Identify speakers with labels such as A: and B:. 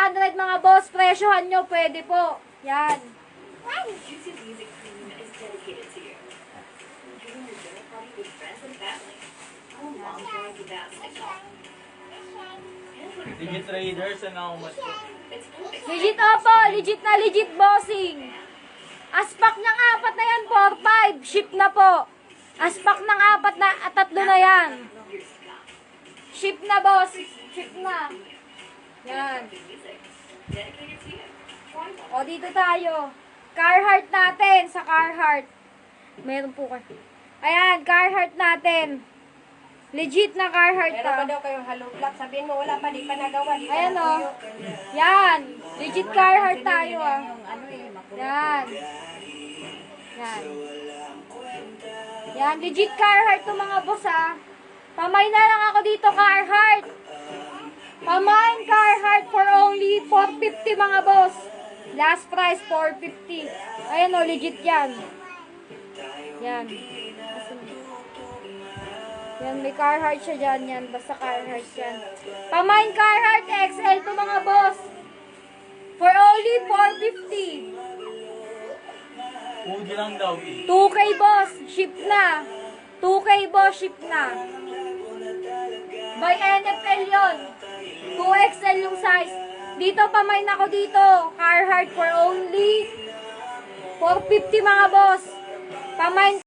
A: 100 mga boss, presyohan nyo, pwede po. Yan.
B: Juicy Music Cream is dedicated to you. Enjoying your dinner party with friends and family. How long can you that signal?
C: Digit traders and how much?
B: It's perfect.
A: Legit opo, legit na legit bossing. Aspak ng 4 na yan, 4-5. Ship na po. Aspak ng 4 na, 3 na yan. Ship na boss, ship na. Yan.
B: Dedicated to you.
A: O, dito tayo. Carhartt natin, sa Carhartt. Meron po kayo. Ayan, Carhartt natin. Legit na Carhartt
D: Meron pa
A: ta.
D: daw kayong hollow block. Sabihin mo, wala pa, di pa nagawa. Di pa
A: Ayan o.
D: natuyo.
A: Yan. Legit Carhartt tayo ah.
D: Yung ano eh, makulit.
A: Yan. Yan. Yan, legit Carhartt to mga boss ah. Pamay na lang ako dito, Carhartt. Pamain Carhartt for only 450 mga boss. Last price 450. Ayan o, legit yan. Yan. Yan, may Carhartt siya dyan yan. Basta Carhartt yan. Pamain Carhartt XL to mga boss. For only 450.
C: Hoodie lang daw.
A: 2K boss, ship na. 2K boss, ship na. By NFL yon. 2XL yung size. Dito pamain ako dito. Carhartt for only 450 mga boss. Pamain